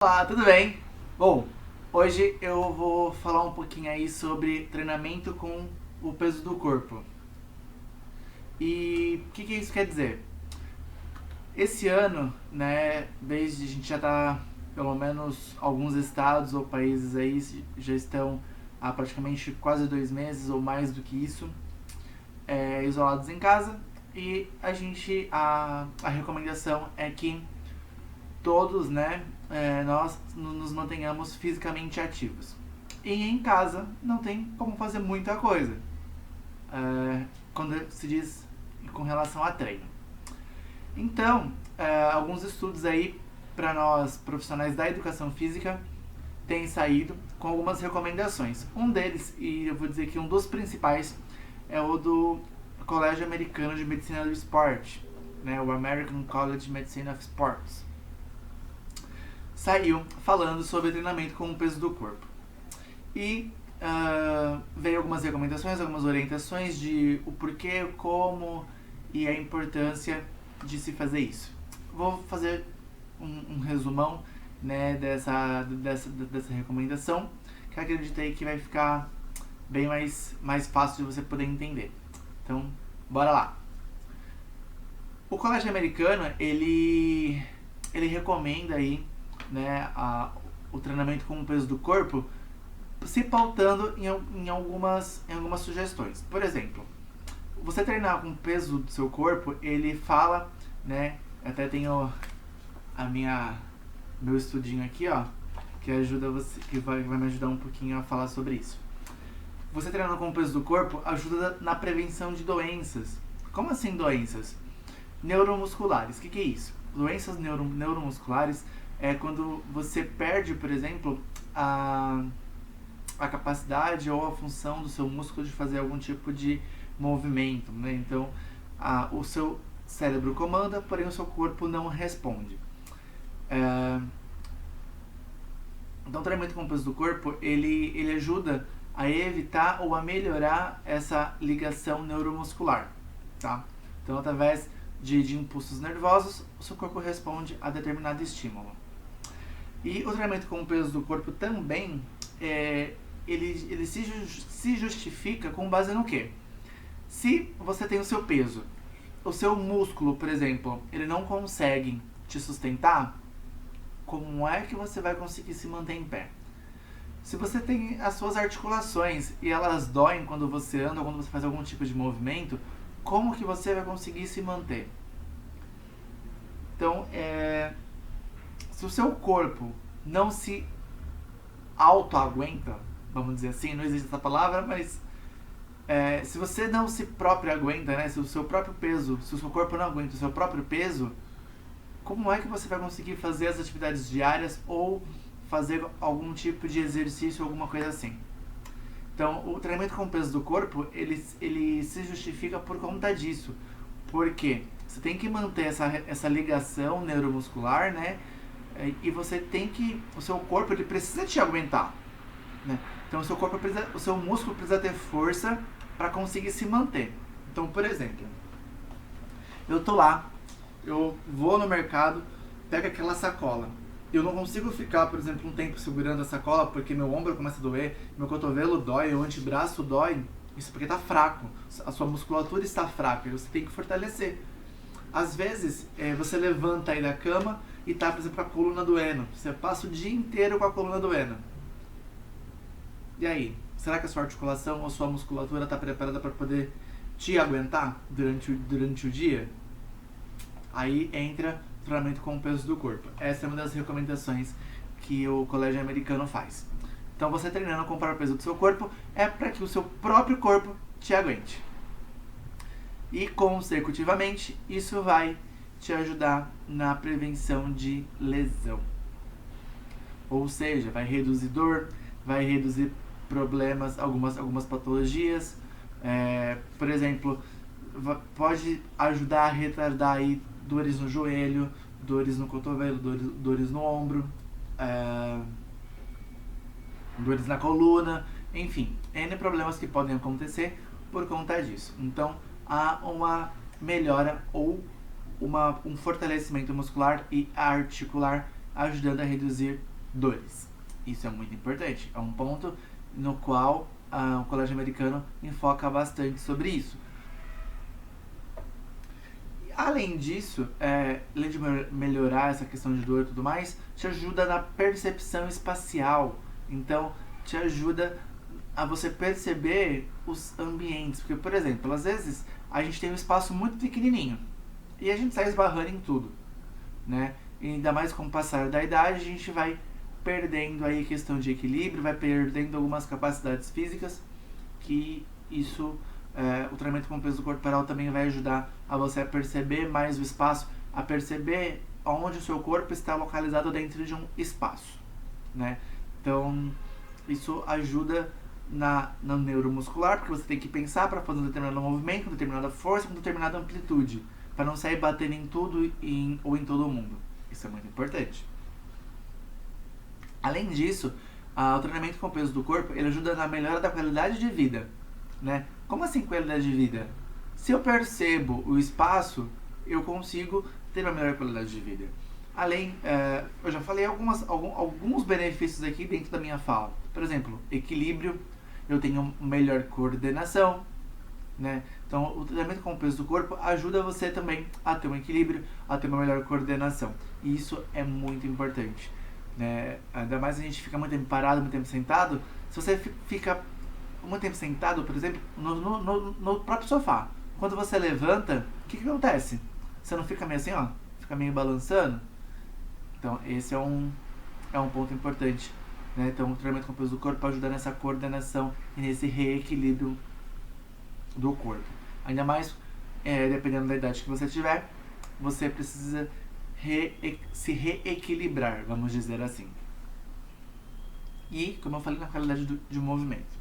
Olá, tudo bem? Bom, hoje eu vou falar um pouquinho aí sobre treinamento com o peso do corpo. E o que isso quer dizer? Esse ano, né, desde a gente já tá, pelo menos alguns estados ou países aí já estão há praticamente quase 2 meses ou mais do que isso, isolados em casa. E a recomendação é que todos, né, nós nos mantenhamos fisicamente ativos. E em casa não tem como fazer muita coisa, quando se diz com relação a treino. Então, alguns estudos aí para nós profissionais da educação física têm saído com algumas recomendações. Um deles, e eu vou dizer que um dos principais, é o do Colégio Americano de Medicina do Esporte, né, o American College of Medicine of Sports. Saiu falando sobre treinamento com o peso do corpo. E veio algumas recomendações, algumas orientações de o porquê, como e a importância de se fazer isso. Vou fazer um resumão, né, dessa recomendação, que acreditei que vai ficar bem mais fácil de você poder entender. Então, bora lá. O colégio americano, ele recomenda aí, né, o treinamento com o peso do corpo, se pautando em algumas sugestões. Por exemplo, você treinar com o peso do seu corpo, ele fala, né, até tenho meu estudinho aqui, ó, que ajuda você, que vai me ajudar um pouquinho a falar sobre isso. Você treinando com o peso do corpo ajuda na prevenção de doenças. Como assim doenças? Neuromusculares. O que é isso? Doenças neuromusculares é quando você perde, por exemplo, a capacidade ou a função do seu músculo de fazer algum tipo de movimento, né? Então, o seu cérebro comanda, porém o seu corpo não responde. Então, o treinamento com o peso do corpo, ele ajuda a evitar ou a melhorar essa ligação neuromuscular, tá? Então, através de impulsos nervosos, o seu corpo responde a determinado estímulo. E o treinamento com o peso do corpo também, ele se justifica com base no quê? Se você tem o seu peso, o seu músculo, por exemplo, ele não consegue te sustentar, como é que você vai conseguir se manter em pé? Se você tem as suas articulações e elas doem quando você anda ou quando você faz algum tipo de movimento, como que você vai conseguir se manter? Então, se o seu corpo não se auto-aguenta, vamos dizer assim, não existe essa palavra, mas se você não se próprio aguenta, né, se o seu próprio peso, se o seu corpo não aguenta o seu próprio peso, como é que você vai conseguir fazer as atividades diárias ou fazer algum tipo de exercício, alguma coisa assim? Então, o treinamento com o peso do corpo, ele se justifica por conta disso. Porque você tem que manter essa ligação neuromuscular, né? E você tem que... O seu corpo, ele precisa te aguentar, né? Então, o seu músculo precisa ter força para conseguir se manter. Então, por exemplo, eu tô lá, eu vou no mercado, pego aquela sacola. Eu não consigo ficar, por exemplo, um tempo segurando a sacola porque meu ombro começa a doer, meu cotovelo dói, o antebraço dói. Isso porque está fraco, a sua musculatura está fraca, você tem que fortalecer. Às vezes, você levanta aí da cama e tá, por exemplo, com a coluna doendo. Você passa o dia inteiro com a coluna doendo. E aí? Será que a sua articulação ou sua musculatura está preparada para poder te aguentar durante o dia? Aí entra o treinamento com o peso do corpo. Essa é uma das recomendações que o colégio americano faz. Então, você treinando com o próprio peso do seu corpo é para que o seu próprio corpo te aguente. E consecutivamente, isso vai te ajudar na prevenção de lesão. Ou seja, vai reduzir dor, vai reduzir problemas, algumas patologias. Por exemplo, pode ajudar a retardar aí dores no joelho, dores no cotovelo, dores no ombro, dores na coluna, enfim, N problemas que podem acontecer por conta disso. Então, há uma melhora ou um fortalecimento muscular e articular, ajudando a reduzir dores. Isso é muito importante. É um ponto no qual o colégio americano enfoca bastante sobre isso. Além disso, além de melhorar essa questão de dor e tudo mais, te ajuda na percepção espacial. Então, te ajuda a você perceber os ambientes. Porque, por exemplo, às vezes a gente tem um espaço muito pequenininho e a gente sai esbarrando em tudo, né? E ainda mais com o passar da idade, a gente vai perdendo aí questão de equilíbrio, vai perdendo algumas capacidades físicas, que isso, o treinamento com peso corporal também vai ajudar a você a perceber mais o espaço, a perceber onde o seu corpo está localizado dentro de um espaço, né? Então, isso ajuda no neuromuscular, porque você tem que pensar para fazer um determinado movimento, uma determinada força, uma determinada amplitude, para não sair batendo em tudo ou em todo mundo. Isso é muito importante. Além disso, o treinamento com o peso do corpo, ele ajuda na melhora da qualidade de vida, né? Como assim qualidade de vida? Se eu percebo o espaço, eu consigo ter uma melhor qualidade de vida. Além, eu já falei alguns benefícios aqui dentro da minha fala. Por exemplo, equilíbrio, eu tenho melhor coordenação, né? Então, o treinamento com o peso do corpo ajuda você também a ter um equilíbrio, a ter uma melhor coordenação. E isso é muito importante, né? Ainda mais a gente fica muito tempo parado, muito tempo sentado. Se você fica muito tempo sentado, por exemplo, no próprio sofá, quando você levanta, o que acontece? Você não fica meio assim, ó? Fica meio balançando? Então, esse é um ponto importante, né? Então, o treinamento com o peso do corpo ajuda nessa coordenação e nesse reequilíbrio do corpo. Ainda mais, dependendo da idade que você tiver, você precisa se reequilibrar, vamos dizer assim. E, como eu falei, na qualidade de movimento,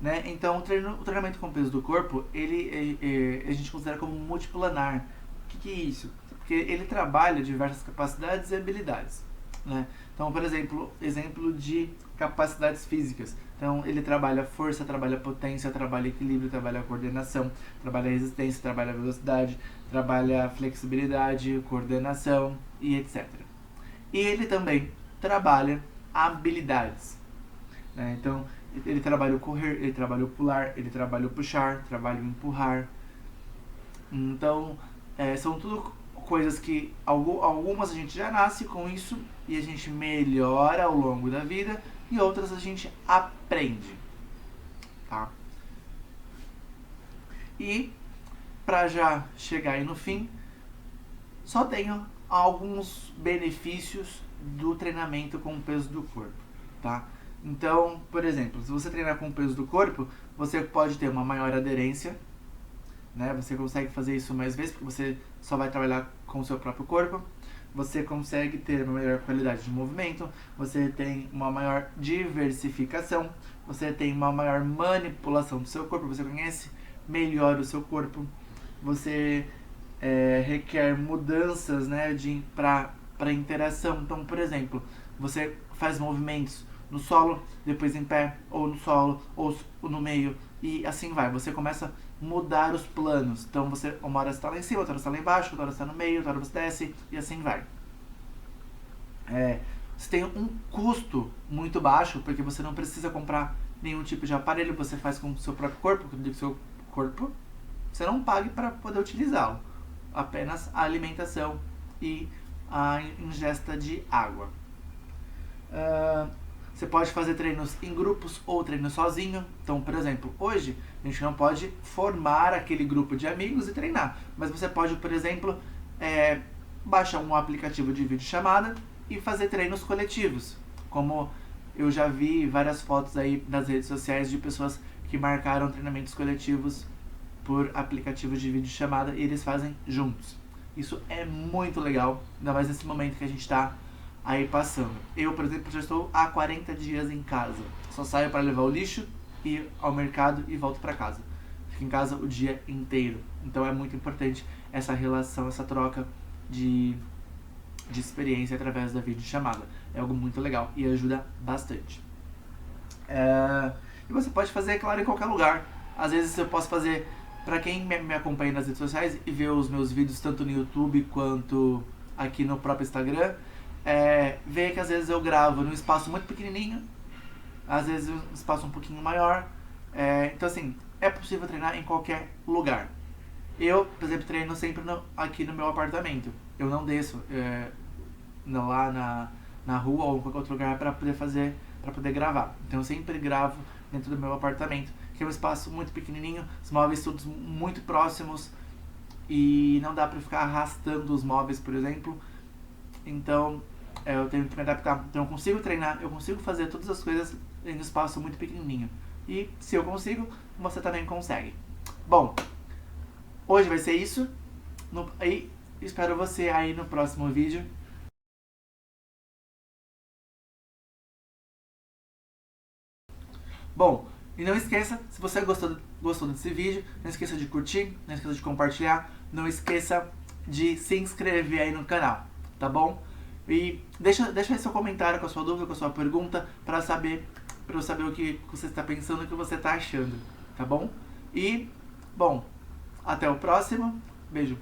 né? Então, o treinamento com o peso do corpo, a gente considera como multiplanar. O que é isso? Porque ele trabalha diversas capacidades e habilidades, né? Então, por exemplo de capacidades físicas. Então, ele trabalha força, trabalha potência, trabalha equilíbrio, trabalha coordenação, trabalha resistência, trabalha velocidade, trabalha flexibilidade, coordenação e etc. E ele também trabalha habilidades, né? Então, ele trabalha o correr, ele trabalha o pular, ele trabalha o puxar, trabalha o empurrar. Então, são tudo coisas que algumas a gente já nasce com isso e a gente melhora ao longo da vida, e outras a gente aprende, tá? E para já chegar aí no fim, só tenho alguns benefícios do treinamento com o peso do corpo, tá? Então, por exemplo, se você treinar com o peso do corpo, você pode ter uma maior aderência, né? Você consegue fazer isso mais vezes, porque você só vai trabalhar com o seu próprio corpo. Você consegue ter uma melhor qualidade de movimento, você tem uma maior diversificação, você tem uma maior manipulação do seu corpo, você conhece melhor o seu corpo, você requer mudanças, né, para interação. Então, por exemplo, você faz movimentos no solo, depois em pé, ou no solo, ou no meio, e assim vai. Você começa a mudar os planos. Então, uma hora você está lá em cima, outra hora você está lá embaixo, outra hora você está no meio, outra hora você desce, e assim vai. Você tem um custo muito baixo, porque você não precisa comprar nenhum tipo de aparelho, você faz com o seu próprio corpo, com o seu corpo, você não pague para poder utilizá-lo. Apenas a alimentação e a ingesta de água. Você pode fazer treinos em grupos ou treinos sozinho. Então, por exemplo, hoje a gente não pode formar aquele grupo de amigos e treinar. Mas você pode, por exemplo, baixar um aplicativo de videochamada e fazer treinos coletivos. Como eu já vi várias fotos aí nas redes sociais de pessoas que marcaram treinamentos coletivos por aplicativos de videochamada e eles fazem juntos. Isso é muito legal, ainda mais nesse momento que a gente está aí passando. Eu, por exemplo, já estou há 40 dias em casa. Só saio para levar o lixo, ir ao mercado e volto para casa. Fico em casa o dia inteiro. Então é muito importante essa relação, essa troca de experiência através da videochamada. É algo muito legal e ajuda bastante. E você pode fazer, claro, em qualquer lugar. Às vezes eu posso fazer, para quem me acompanha nas redes sociais e vê os meus vídeos tanto no YouTube quanto aqui no próprio Instagram, ver que às vezes eu gravo num espaço muito pequenininho, às vezes um espaço um pouquinho maior. Então assim, é possível treinar em qualquer lugar. Eu, por exemplo, treino sempre aqui no meu apartamento. Eu não desço lá na rua ou em qualquer outro lugar para poder gravar. Então eu sempre gravo dentro do meu apartamento, que é um espaço muito pequenininho, os móveis todos muito próximos e não dá para ficar arrastando os móveis, por exemplo. Então eu tenho que me adaptar. Então eu consigo treinar, eu consigo fazer todas as coisas em um espaço muito pequenininho. E se eu consigo, você também consegue. Bom, hoje vai ser isso. E espero você aí no próximo vídeo. Bom, e não esqueça, se você gostou desse vídeo, não esqueça de curtir, não esqueça de compartilhar, não esqueça de se inscrever aí no canal, tá bom? E deixa aí seu comentário com a sua dúvida, com a sua pergunta, para eu saber o que você está pensando, o que você está achando, tá bom? E, bom, até o próximo, beijo.